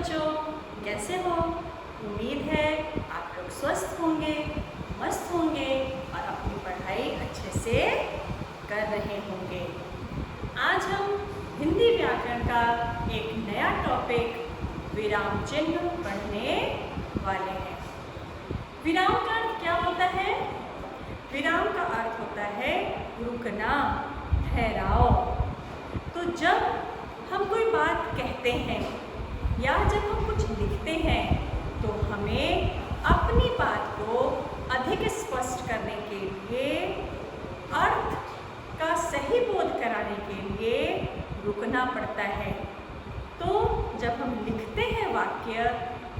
बच्चों, कैसे हो? उम्मीद है आप लोग स्वस्थ होंगे, मस्त होंगे और अपनी पढ़ाई अच्छे से कर रहे होंगे। आज हम हिंदी व्याकरण का एक नया टॉपिक विराम चिन्ह पढ़ने वाले हैं। विराम का अर्थ क्या होता है? विराम का अर्थ होता है रुकना, ठहराव। तो जब हम कोई बात कहते हैं या जब हम कुछ लिखते हैं तो हमें अपनी बात को अधिक स्पष्ट करने के लिए, अर्थ का सही बोध कराने के लिए रुकना पड़ता है। तो जब हम लिखते हैं वाक्य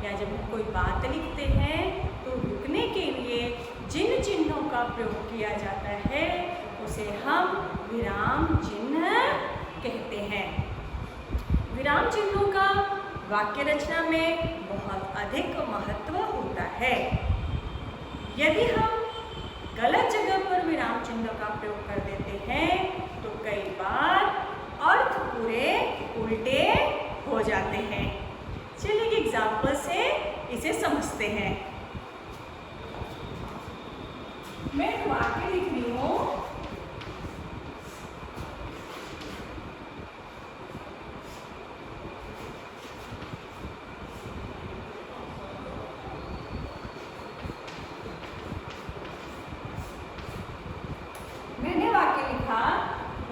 या जब हम कोई बात लिखते हैं तो रुकने के लिए जिन चिन्हों का प्रयोग किया जाता है उसे हम विराम चिन्ह कहते हैं। विराम चिन्हों का वाक्य रचना में बहुत अधिक महत्व होता है। यदि हम गलत जगह पर विराम चिन्ह का प्रयोग कर देते हैं तो कई बार अर्थ पूरे उल्टे हो जाते हैं। चलिए एक एग्जाम्पल से इसे समझते हैं। मैं एक वाक्य लिख रही हूँ। मैंने वाक्य लिखा,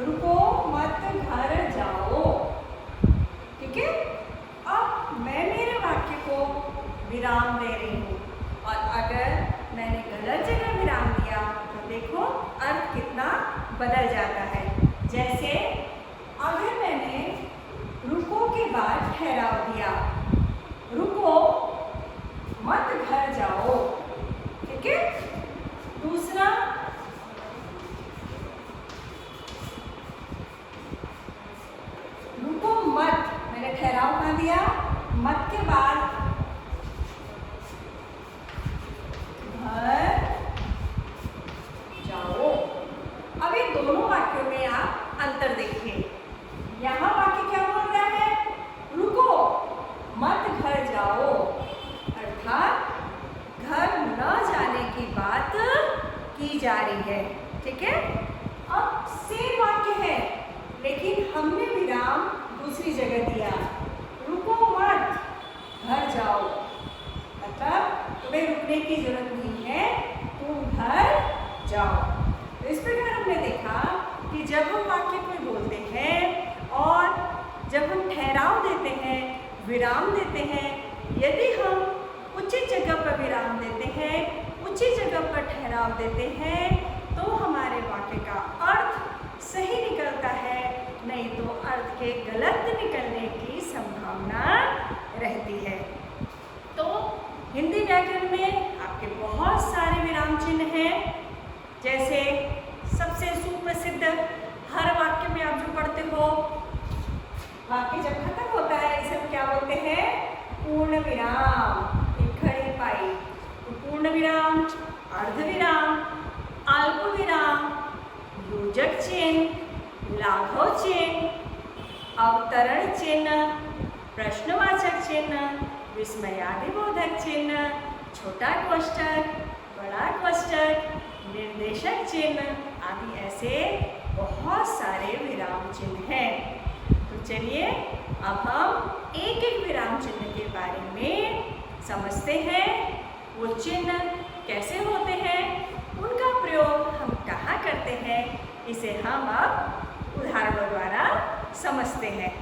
रुको मत घर जाओ। ठीक है? अब मैं मेरे वाक्य को विराम दे रही हूँ और अगर मैंने गलत जगह विराम दिया तो देखो अर्थ कितना बदल जाता है। जैसे अगर मैंने रुको के बाद ठहराव दिया, रुको मत घर जाओ। ठीक है? दूसरा, रुको मत, मैंने ठहराव कहाँ दिया? मत के बाद घर जाओ। अब इन दोनों वाक्यों में आप अंतर देखिए। यहाँ वाक्य क्या बोल रहा है? रुको मत घर जाओ, अर्थात घर न जाने की बात की जा रही है। ठीक है? अब सेम वाक्य है लेकिन हमने विराम दूसरी जगह दिया। रुको मत घर जाओ, मतलब तुम्हें रुकने की जरूरत नहीं है, तुम घर जाओ। तो इस प्रकार हमने देखा कि जब हम वाक्य को बोलते हैं और जब हम ठहराव देते हैं, विराम देते हैं, यदि हम उचित जगह पर विराम देते हैं, उचित जगह पर ठहराव देते हैं तो हमारे वाक्य का अर्थ सही निकलता है, नहीं तो अर्थ के गलत निकलने की संभावना रहती है। तो हिंदी व्याकरण में आपके बहुत सारे विराम चिन्ह हैं। जैसे सबसे सुप्रसिद्ध हर वाक्य में आप जो पढ़ते हो, वाक्य जब खत्म होता है इसे हम क्या बोलते हैं? पूर्ण विराम। एक खड़ी पाई तो पूर्ण विराम, अर्ध विराम, अल्प विराम, योजक चिन्ह, लाघव चिन्ह, अवतरण चिन्ह, प्रश्नवाचक चिन्ह, विस्मयादिबोधक चिन्ह, छोटा कोष्ठक, बड़ा कोष्ठक, निर्देशक चिन्ह आदि ऐसे बहुत सारे विराम चिन्ह हैं। तो चलिए अब हम एक एक विराम चिन्ह के बारे में समझते हैं। वो चिन्ह कैसे होते हैं, उनका प्रयोग हम कहाँ करते हैं, इसे हम अब उदाहरणों द्वारा समझते हैं।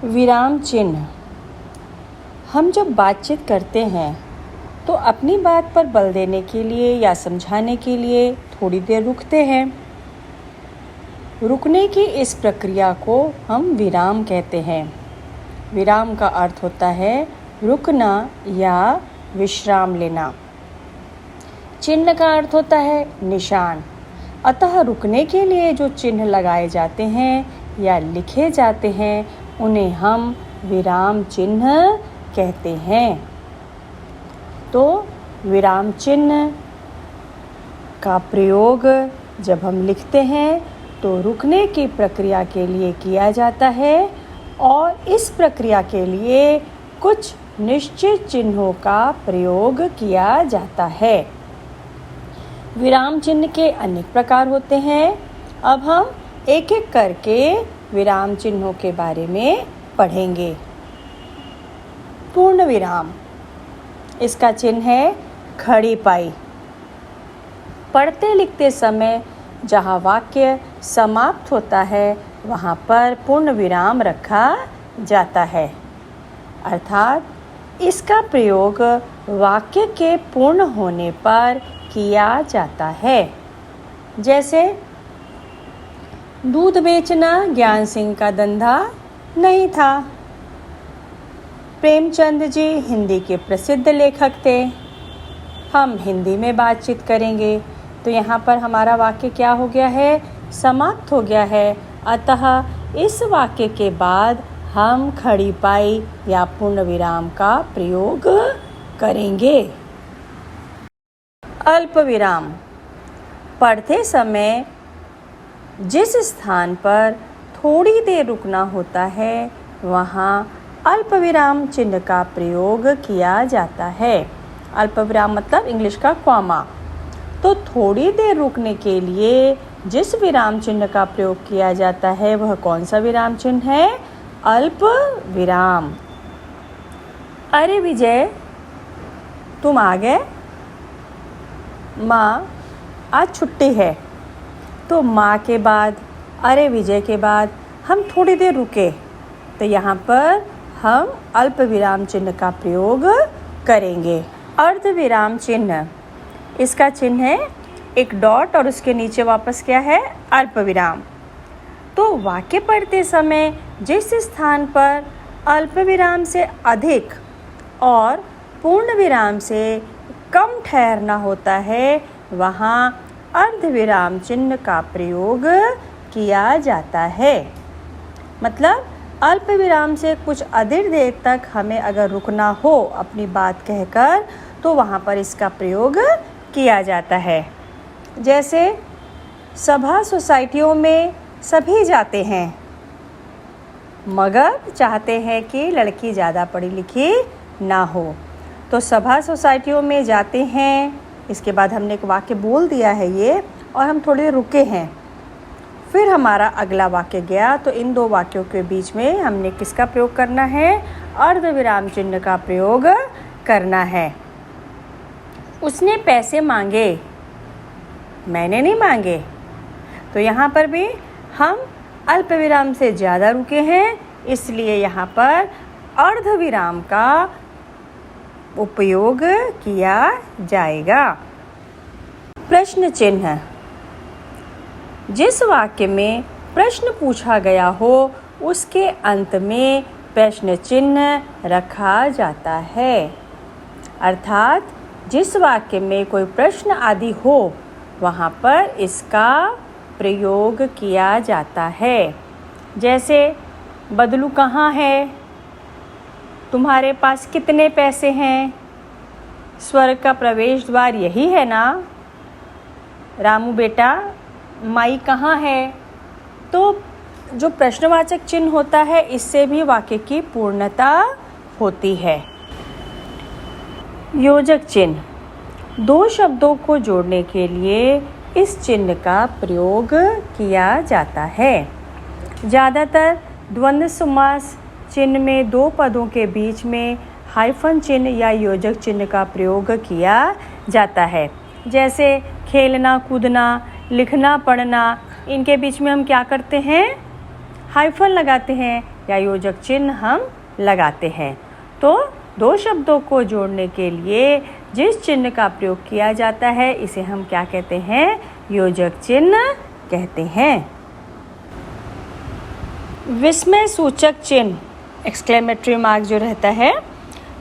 विराम चिन्ह। हम जब बातचीत करते हैं तो अपनी बात पर बल देने के लिए या समझाने के लिए थोड़ी देर रुकते हैं। रुकने की इस प्रक्रिया को हम विराम कहते हैं। विराम का अर्थ होता है रुकना या विश्राम लेना। चिन्ह का अर्थ होता है निशान। अतः रुकने के लिए जो चिन्ह लगाए जाते हैं या लिखे जाते हैं उन्हें हम विराम चिन्ह कहते हैं। तो विराम चिन्ह का प्रयोग जब हम लिखते हैं तो रुकने की प्रक्रिया के लिए किया जाता है और इस प्रक्रिया के लिए कुछ निश्चित चिन्हों का प्रयोग किया जाता है। विराम चिन्ह के अनेक प्रकार होते हैं। अब हम एक एक करके विराम चिन्हों के बारे में पढ़ेंगे। पूर्ण विराम, इसका चिन्ह है खड़ी पाई। पढ़ते लिखते समय जहाँ वाक्य समाप्त होता है वहाँ पर पूर्ण विराम रखा जाता है, अर्थात इसका प्रयोग वाक्य के पूर्ण होने पर किया जाता है। जैसे दूध बेचना ज्ञान सिंह का धंधा नहीं था। प्रेमचंद जी हिंदी के प्रसिद्ध लेखक थे। हम हिंदी में बातचीत करेंगे, तो यहाँ पर हमारा वाक्य क्या हो गया है? समाप्त हो गया है। अतः इस वाक्य के बाद हम खड़ी पाई या पूर्ण विराम का प्रयोग करेंगे। अल्प विराम, पढ़ते समय जिस स्थान पर थोड़ी देर रुकना होता है वहाँ अल्प विराम चिन्ह का प्रयोग किया जाता है। अल्प विराम मतलब इंग्लिश का कॉमा। तो थोड़ी देर रुकने के लिए जिस विराम चिन्ह का प्रयोग किया जाता है वह कौन सा विराम चिन्ह है? अल्प विराम। अरे विजय, तुम आ गए? माँ, आज छुट्टी है। तो माँ के बाद, अरे विजय के बाद हम थोड़ी देर रुके, तो यहाँ पर हम अल्प विराम चिन्ह का प्रयोग करेंगे। अर्ध विराम चिन्ह, इसका चिन्ह है एक डॉट और उसके नीचे वापस क्या है? अल्प विराम। तो वाक्य पढ़ते समय जिस स्थान पर अल्प विराम से अधिक और पूर्ण विराम से कम ठहरना होता है वहाँ अर्ध विराम चिन्ह का प्रयोग किया जाता है। मतलब अल्प विराम से कुछ अधिक देर तक हमें अगर रुकना हो अपनी बात कहकर, तो वहाँ पर इसका प्रयोग किया जाता है। जैसे सभा सोसाइटियों में सभी जाते हैं मगर चाहते हैं कि लड़की ज़्यादा पढ़ी लिखी ना हो, तो सभा सोसाइटियों में जाते हैं। इसके बाद हमने एक वाक्य बोल दिया है ये, और हम थोड़ी देर रुके हैं, फिर हमारा अगला वाक्य गया, तो इन दो वाक्यों के बीच में हमने किसका प्रयोग करना है? अर्ध विराम चिन्ह का प्रयोग करना है। उसने पैसे मांगे, मैंने नहीं मांगे। तो यहाँ पर भी हम अल्प विराम से ज़्यादा रुके हैं, इसलिए यहाँ पर अर्ध विराम का उपयोग किया जाएगा। प्रश्न चिन्ह, जिस वाक्य में प्रश्न पूछा गया हो उसके अंत में प्रश्न चिन्ह रखा जाता है। अर्थात जिस वाक्य में कोई प्रश्न आदि हो वहाँ पर इसका प्रयोग किया जाता है। जैसे बदलू कहाँ है? तुम्हारे पास कितने पैसे हैं? स्वर्ग का प्रवेश द्वार यही है ना? रामू बेटा, माई कहाँ है? तो जो प्रश्नवाचक चिन्ह होता है इससे भी वाक्य की पूर्णता होती है। योजक चिन्ह, दो शब्दों को जोड़ने के लिए इस चिन्ह का प्रयोग किया जाता है। ज़्यादातर द्वंद्व समास चिन्ह में दो पदों के बीच में हाइफन चिन्ह या योजक चिन्ह का प्रयोग किया जाता है। जैसे खेलना, कूदना, लिखना, पढ़ना, इनके बीच में हम क्या करते हैं? हाइफन लगाते हैं या योजक चिन्ह हम लगाते हैं। तो दो शब्दों को जोड़ने के लिए जिस चिन्ह का प्रयोग किया जाता है इसे हम क्या कहते हैं? योजक चिन्ह कहते हैं। विस्मय सूचक चिन्ह, एक्सक्लेमेटरी मार्क जो रहता है,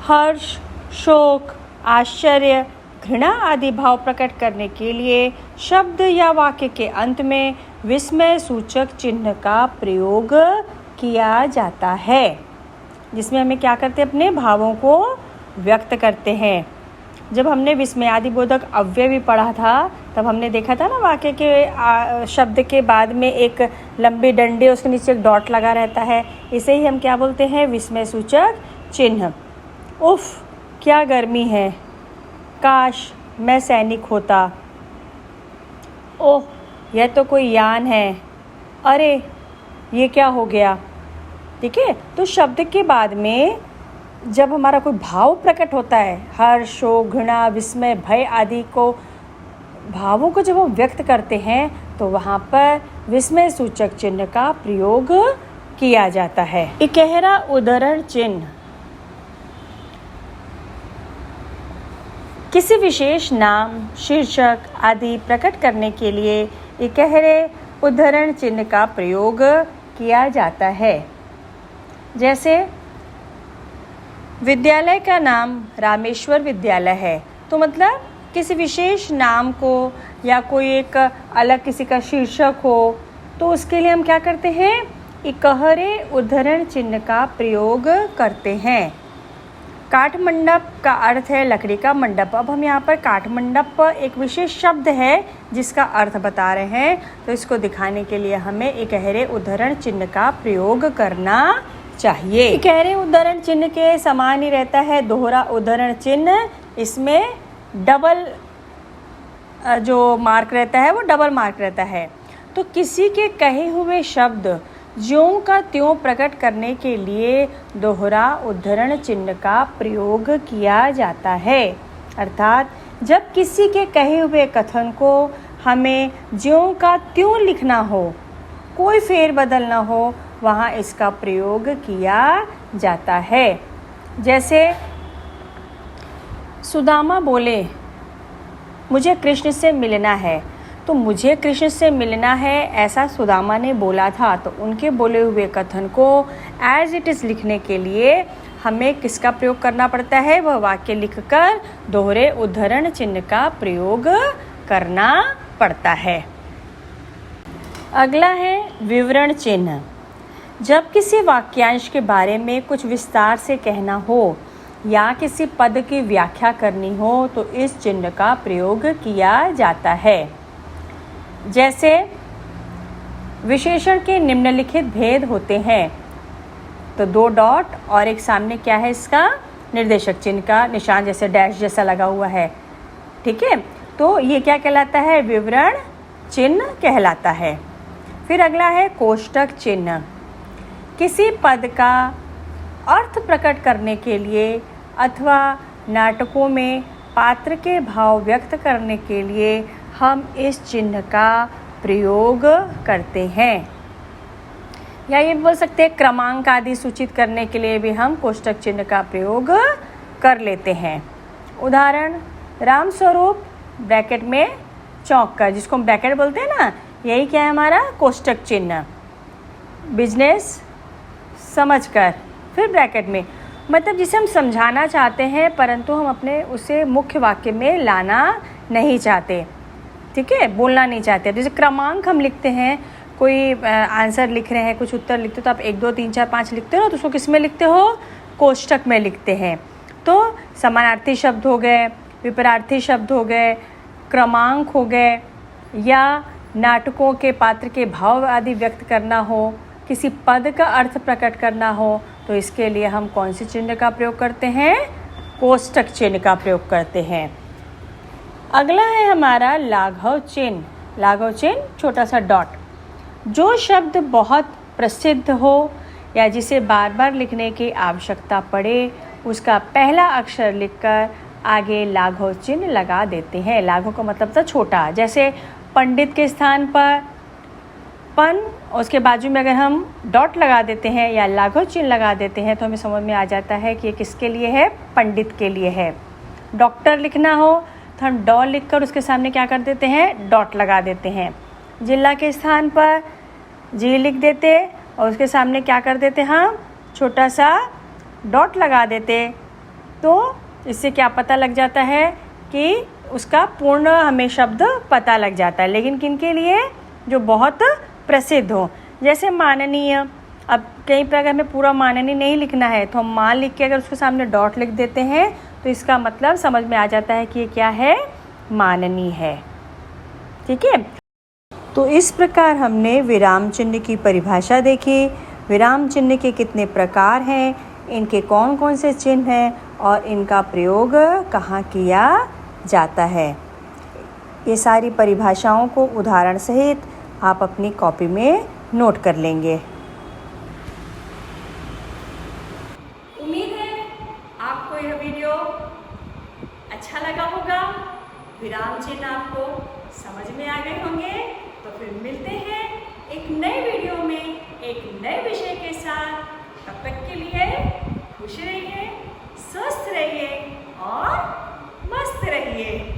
हर्ष, शोक, आश्चर्य, घृणा आदि भाव प्रकट करने के लिए शब्द या वाक्य के अंत में विस्मय सूचक चिन्ह का प्रयोग किया जाता है, जिसमें हमें क्या करते हैं? अपने भावों को व्यक्त करते हैं। जब हमने विस्मयादिबोधक अव्यय भी पढ़ा था तब हमने देखा था ना, वाक्य के शब्द के बाद में एक लंबी डंडी, उसके नीचे एक डॉट लगा रहता है, इसे ही हम क्या बोलते हैं? विस्मय सूचक चिन्ह। उफ़, क्या गर्मी है, काश मैं सैनिक होता। ओह, यह तो कोई यान है, अरे ये क्या हो गया। ठीक है, तो शब्द के बाद में जब हमारा कोई भाव प्रकट होता है, हर्ष, शोक, घृणा, विस्मय, भय आदि को भावों को जब हम व्यक्त करते हैं तो वहाँ पर विस्मय सूचक चिन्ह का प्रयोग किया जाता है। इकहरा उद्धरण चिन्ह किसी विशेष नाम, शीर्षक आदि प्रकट करने के लिए इकहरे उद्धरण चिन्ह का प्रयोग किया जाता है। जैसे विद्यालय का नाम रामेश्वर विद्यालय है, तो मतलब किसी विशेष नाम को या कोई एक अलग किसी का शीर्षक हो तो उसके लिए हम क्या करते हैं, इकहरे उद्धरण चिन्ह का प्रयोग करते हैं। काठ मंडप का अर्थ है लकड़ी का मंडप। अब हम यहाँ पर काठ मंडप एक विशेष शब्द है जिसका अर्थ बता रहे हैं, तो इसको दिखाने के लिए हमें इकहरे उद्धरण चिन्ह का प्रयोग करना चाहिए। इकहरे उद्धरण चिन्ह के समान ही रहता है दोहरा उद्धरण चिन्ह। इसमें डबल जो मार्क रहता है वो डबल मार्क रहता है। तो किसी के कहे हुए शब्द ज्यों का त्यों प्रकट करने के लिए दोहरा उद्धरण चिन्ह का प्रयोग किया जाता है। अर्थात जब किसी के कहे हुए कथन को हमें ज्यों का त्यों लिखना हो, कोई फेरबदल ना हो, वहाँ इसका प्रयोग किया जाता है। जैसे सुदामा बोले, मुझे कृष्ण से मिलना है, तो मुझे कृष्ण से मिलना है ऐसा सुदामा ने बोला था, तो उनके बोले हुए कथन को एज इट इज़ लिखने के लिए हमें किसका प्रयोग करना पड़ता है, वह वाक्य लिखकर दोहरे उद्धरण चिन्ह का प्रयोग करना पड़ता है। अगला है विवरण चिन्ह। जब किसी वाक्यांश के बारे में कुछ विस्तार से कहना हो या किसी पद की व्याख्या करनी हो तो इस चिन्ह का प्रयोग किया जाता है। जैसे विशेषण के निम्नलिखित भेद होते हैं, तो 2 डॉट और एक सामने क्या है, इसका निर्देशक चिन्ह का निशान जैसे डैश जैसा लगा हुआ है। ठीक है, तो ये क्या कहलाता है, विवरण चिन्ह कहलाता है। फिर अगला है कोष्टक चिन्ह। किसी पद का अर्थ प्रकट करने के लिए अथवा नाटकों में पात्र के भाव व्यक्त करने के लिए हम इस चिन्ह का प्रयोग करते हैं। या ये बोल सकते हैं क्रमांक आदि सूचित करने के लिए भी हम कोष्टक चिन्ह का प्रयोग कर लेते हैं। उदाहरण, रामस्वरूप ब्रैकेट में चौंककर, जिसको हम ब्रैकेट बोलते हैं ना, यही क्या है हमारा कोष्टक चिन्ह। बिजनेस समझकर, फिर ब्रैकेट में, मतलब जिसे हम समझाना चाहते हैं परंतु हम अपने उसे मुख्य वाक्य में लाना नहीं चाहते। ठीक है, बोलना नहीं चाहते। जैसे क्रमांक हम लिखते हैं, कोई आंसर लिख रहे हैं, कुछ उत्तर लिखते हो, तो आप 1 2 3 4 5 लिखते हो, तो उसको किस में लिखते हो, कोष्टक में लिखते हैं। तो समानार्थी शब्द हो गए, विपरार्थी शब्द हो गए, क्रमांक हो गए, या नाटकों के पात्र के भाव आदि व्यक्त करना हो, किसी पद का अर्थ प्रकट करना हो, तो इसके लिए हम कौन से चिन्ह का प्रयोग करते हैं, कोष्टक चिन्ह का प्रयोग करते हैं। अगला है हमारा लाघव चिन्ह। लाघव चिन्ह छोटा सा डॉट। जो शब्द बहुत प्रसिद्ध हो या जिसे बार बार लिखने की आवश्यकता पड़े उसका पहला अक्षर लिखकर आगे लाघव चिन्ह लगा देते हैं। लाघव का मतलब था छोटा। जैसे पंडित के स्थान पर पन, उसके बाजू में अगर हम डॉट लगा देते हैं या लाघव चिन्ह लगा देते हैं तो हमें समझ में आ जाता है कि ये किसके लिए है, पंडित के लिए है। डॉक्टर लिखना हो तो हम डॉ लिखकर उसके सामने क्या कर देते हैं, डॉट लगा देते हैं। जिला के स्थान पर जी लिख देते और उसके सामने क्या कर देते, हम छोटा सा डॉट लगा देते। तो इससे क्या पता लग जाता है कि उसका पूर्ण हमें शब्द पता लग जाता है। लेकिन किन के लिए, जो बहुत प्रसिद्ध हो। जैसे माननीय, अब कहीं पर अगर हमें पूरा माननीय नहीं लिखना है तो हम मान लिख के अगर उसके सामने डॉट लिख देते हैं तो इसका मतलब समझ में आ जाता है कि ये क्या है, माननीय है। ठीक है, तो इस प्रकार हमने विराम चिन्ह की परिभाषा देखी। विराम चिन्ह के कितने प्रकार हैं, इनके कौन कौन से चिन्ह हैं और इनका प्रयोग कहाँ किया जाता है। ये सारी परिभाषाओं को उदाहरण सहित आप अपनी कॉपी में नोट कर लेंगे। उम्मीद है आपको यह वीडियो अच्छा लगा होगा, विराम चिन्ह आपको समझ में आ गए होंगे। तो फिर मिलते हैं एक नए वीडियो में एक नए विषय के साथ। तब तक के लिए खुश रहिए, स्वस्थ रहिए और मस्त रहिए।